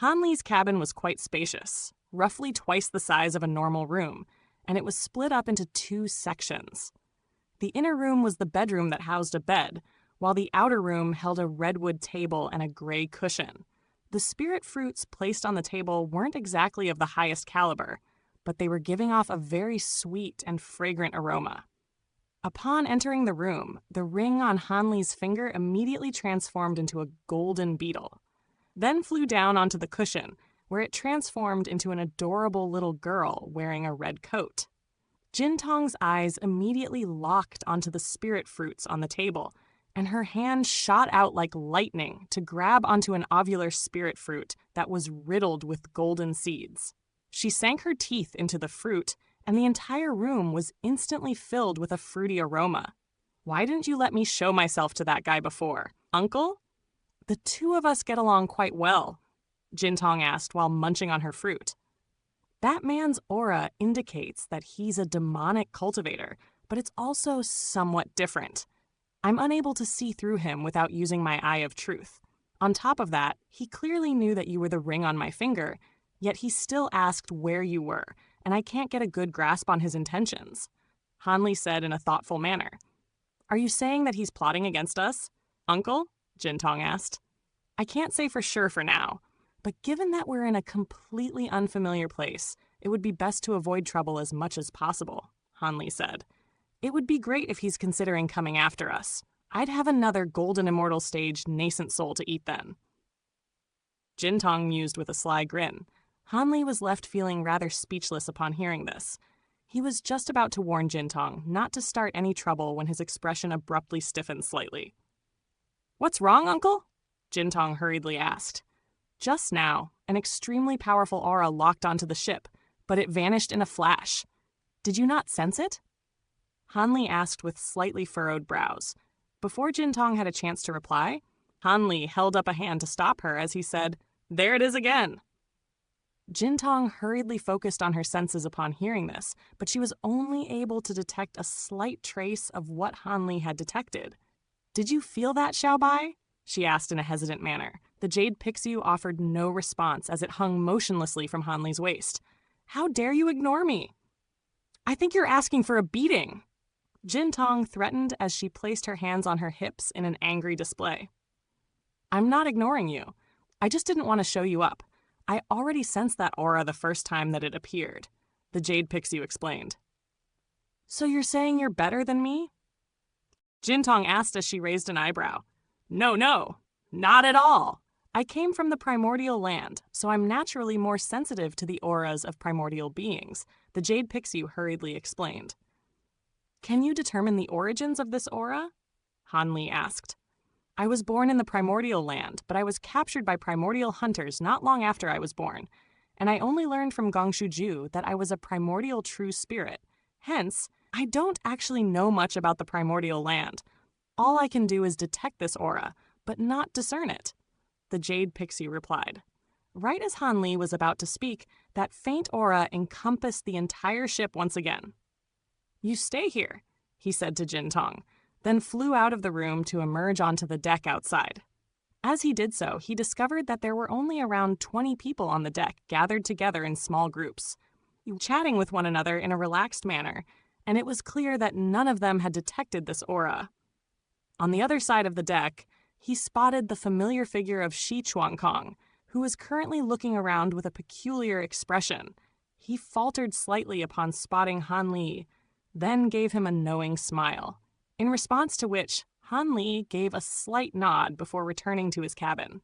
Hanli's cabin was quite spacious, roughly twice the size of a normal room, and it was split up into two sections. The inner room was the bedroom that housed a bed, while the outer room held a redwood table and a gray cushion. The spirit fruits placed on the table weren't exactly of the highest caliber, but they were giving off a very sweet and fragrant aroma. Upon entering the room, the ring on Hanli's finger immediately transformed into a golden beetle, then flew down onto the cushion, where it transformed into an adorable little girl wearing a red coat. Jintong's eyes immediately locked onto the spirit fruits on the table, and her hand shot out like lightning to grab onto an ovular spirit fruit that was riddled with golden seeds. She sank her teeth into the fruit, and the entire room was instantly filled with a fruity aroma. "Why didn't you let me show myself to that guy before, Uncle?" "The two of us get along quite well," Jintong asked while munching on her fruit. "That man's aura indicates that he's a demonic cultivator, but it's also somewhat different. I'm unable to see through him without using my eye of truth. On top of that, he clearly knew that you were the ring on my finger, yet he still asked where you were, and I can't get a good grasp on his intentions," Hanli said in a thoughtful manner. "Are you saying that he's plotting against us, Uncle?" Jintong asked. "I can't say for sure for now, but given that we're in a completely unfamiliar place, it would be best to avoid trouble as much as possible," Hanli said. "It would be great if he's considering coming after us. I'd have another golden immortal stage nascent soul to eat then." Jintong mused with a sly grin. Hanli was left feeling rather speechless upon hearing this. He was just about to warn Jintong not to start any trouble when his expression abruptly stiffened slightly. "What's wrong, Uncle?" Jintong hurriedly asked. Just now, an extremely powerful aura locked onto the ship, but it vanished in a flash. "Did you not sense it?" Hanli asked with slightly furrowed brows. Before Jintong had a chance to reply, Hanli held up a hand to stop her as he said, "There it is again." Jintong hurriedly focused on her senses upon hearing this, but she was only able to detect a slight trace of what Hanli had detected. "Did you feel that, Xiaobai?" she asked in a hesitant manner. The jade pixie offered no response as it hung motionlessly from Hanli's waist. "How dare you ignore me?" "I think you're asking for a beating," Jintong threatened as she placed her hands on her hips in an angry display. "I'm not ignoring you. I just didn't want to show you up. I already sensed that aura the first time that it appeared," the jade pixie explained. "So you're saying you're better than me?" Jintong asked as she raised an eyebrow. No, not at all. I came from the primordial land, so I'm naturally more sensitive to the auras of primordial beings," the jade pixie hurriedly explained. "Can you determine the origins of this aura?" Hanli asked. "I was born in the primordial land, but I was captured by primordial hunters not long after I was born, and I only learned from Gongshuju that I was a primordial true spirit. Hence, I don't actually know much about the primordial land. All I can do is detect this aura, but not discern it," the jade pixie replied. Right as Hanli was about to speak, that faint aura encompassed the entire ship once again. "You stay here," he said to Jintong, then flew out of the room to emerge onto the deck outside. As he did so, he discovered that there were only around 20 people on the deck gathered together in small groups, chatting with one another in a relaxed manner, and it was clear that none of them had detected this aura. On the other side of the deck, he spotted the familiar figure of Shi Chuankong, who was currently looking around with a peculiar expression. He faltered slightly upon spotting Hanli, then gave him a knowing smile, in response to which Hanli gave a slight nod before returning to his cabin.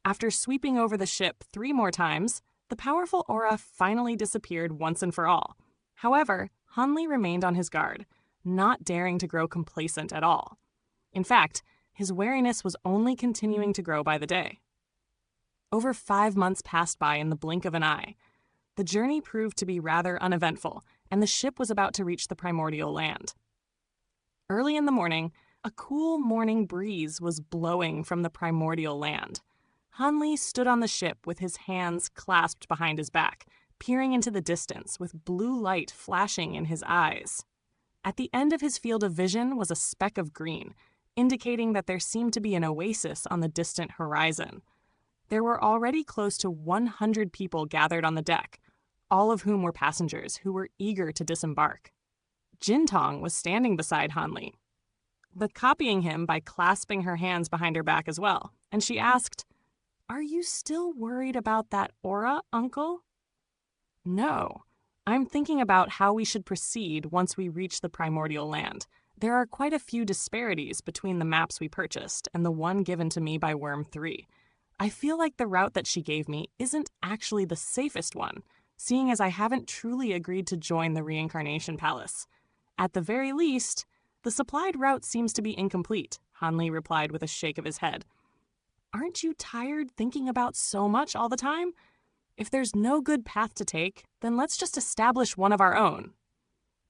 After sweeping over the ship 3 more times, the powerful aura finally disappeared once and for all. However, Hanli remained on his guard, not daring to grow complacent at all. In fact, his wariness was only continuing to grow by the day. Over 5 months passed by in the blink of an eye. The journey proved to be rather uneventful, and the ship was about to reach the primordial land. Early in the morning, a cool morning breeze was blowing from the primordial land. Hanli stood on the ship with his hands clasped behind his back, peering into the distance with blue light flashing in his eyes. At the end of his field of vision was a speck of green, indicating that there seemed to be an oasis on the distant horizon. There were already close to 100 people gathered on the deck, all of whom were passengers who were eager to disembark. Jintong was standing beside Hanli, but copying him by clasping her hands behind her back as well, and she asked, "Are you still worried about that aura, Uncle?" "No. I'm thinking about how we should proceed once we reach the primordial land. There are quite a few disparities between the maps we purchased and the one given to me by Worm 3. I feel like the route that she gave me isn't actually the safest one, seeing as I haven't truly agreed to join the Reincarnation Palace. At the very least, the supplied route seems to be incomplete," Hanli replied with a shake of his head. "Aren't you tired thinking about so much all the time? If there's no good path to take, then let's just establish one of our own."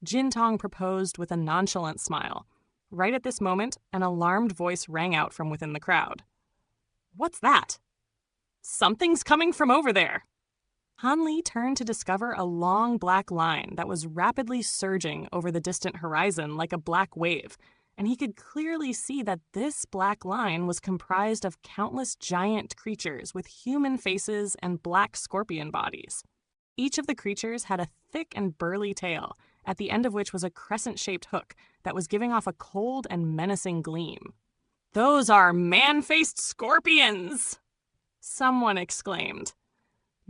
Jintong proposed with a nonchalant smile. Right at this moment, an alarmed voice rang out from within the crowd. "What's that?" "Something's coming from over there." Hanli turned to discover a long black line that was rapidly surging over the distant horizon like a black wave, and he could clearly see that this black line was comprised of countless giant creatures with human faces and black scorpion bodies. Each of the creatures had a thick and burly tail, at the end of which was a crescent-shaped hook that was giving off a cold and menacing gleam. "Those are man-faced scorpions!" someone exclaimed.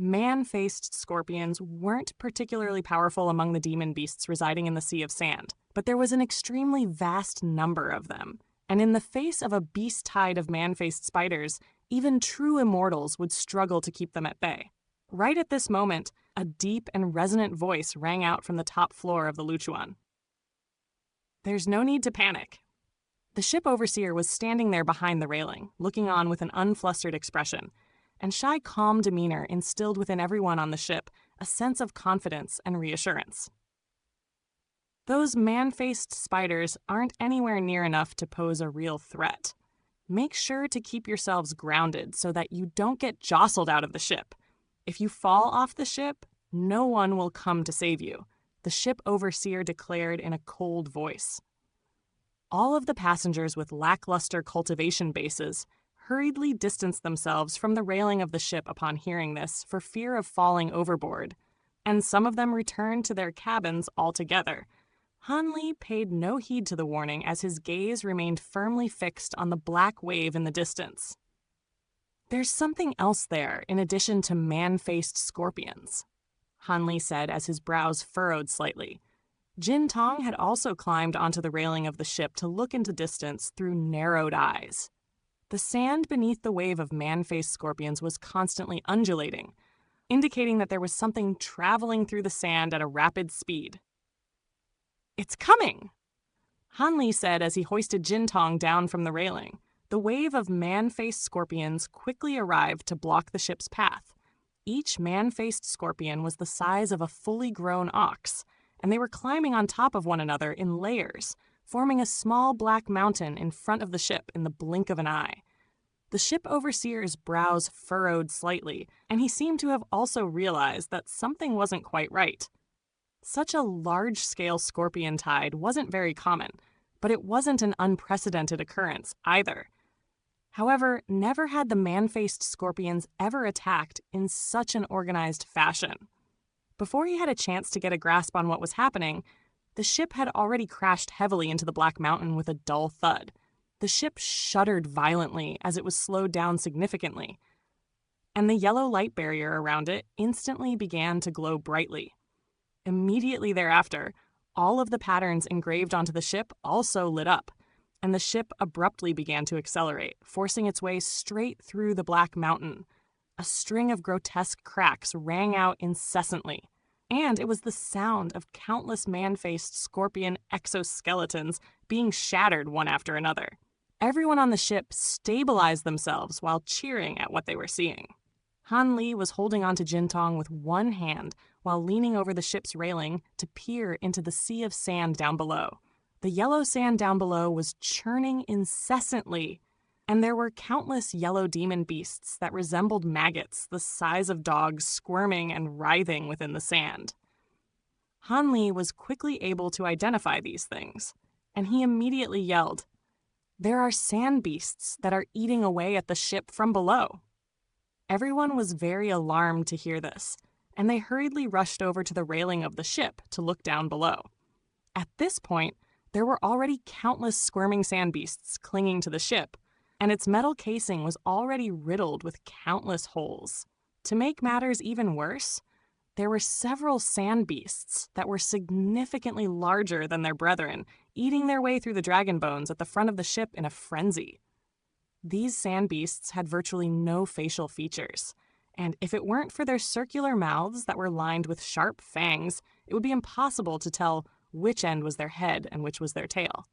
Man-faced scorpions weren't particularly powerful among the demon beasts residing in the Sea of Sand, but there was an extremely vast number of them, and in the face of a beast tide of man-faced spiders, even true immortals would struggle to keep them at bay. Right at this moment, a deep and resonant voice rang out from the top floor of the Luchuan. "There's no need to panic." The ship overseer was standing there behind the railing, looking on with an unflustered expression, and shy, calm demeanor instilled within everyone on the ship a sense of confidence and reassurance. "Those man-faced spiders aren't anywhere near enough to pose a real threat. Make sure to keep yourselves grounded so that you don't get jostled out of the ship. If you fall off the ship, no one will come to save you," the ship overseer declared in a cold voice. All of the passengers with lackluster cultivation bases hurriedly distanced themselves from the railing of the ship upon hearing this for fear of falling overboard, and some of them returned to their cabins altogether. Hanli paid no heed to the warning as his gaze remained firmly fixed on the black wave in the distance. "There's something else there in addition to man-faced scorpions," Hanli said as his brows furrowed slightly. Jintong had also climbed onto the railing of the ship to look into distance through narrowed eyes. The sand beneath the wave of man-faced scorpions was constantly undulating, indicating that there was something traveling through the sand at a rapid speed. "It's coming!" Hanli said as he hoisted Jintong down from the railing. The wave of man-faced scorpions quickly arrived to block the ship's path. Each man-faced scorpion was the size of a fully grown ox, and they were climbing on top of one another in layers, forming a small black mountain in front of the ship in the blink of an eye. The ship overseer's brows furrowed slightly, and he seemed to have also realized that something wasn't quite right. Such a large-scale scorpion tide wasn't very common, but it wasn't an unprecedented occurrence either. However, never had the man-faced scorpions ever attacked in such an organized fashion. Before he had a chance to get a grasp on what was happening, the ship had already crashed heavily into the Black Mountain with a dull thud. The ship shuddered violently as it was slowed down significantly, and the yellow light barrier around it instantly began to glow brightly. Immediately thereafter, all of the patterns engraved onto the ship also lit up, and the ship abruptly began to accelerate, forcing its way straight through the Black Mountain. A string of grotesque cracks rang out incessantly, and it was the sound of countless man-faced scorpion exoskeletons being shattered one after another. Everyone on the ship stabilized themselves while cheering at what they were seeing. Hanli was holding onto Jintong with one hand while leaning over the ship's railing to peer into the sea of sand down below. The yellow sand down below was churning incessantly, and there were countless yellow demon beasts that resembled maggots the size of dogs squirming and writhing within the sand. Hanli was quickly able to identify these things, and he immediately yelled, "There are sand beasts that are eating away at the ship from below." Everyone was very alarmed to hear this, and they hurriedly rushed over to the railing of the ship to look down below. At this point, there were already countless squirming sand beasts clinging to the ship, and its metal casing was already riddled with countless holes. To make matters even worse, there were several sand beasts that were significantly larger than their brethren, eating their way through the dragon bones at the front of the ship in a frenzy. These sand beasts had virtually no facial features, and if it weren't for their circular mouths that were lined with sharp fangs, it would be impossible to tell which end was their head and which was their tail.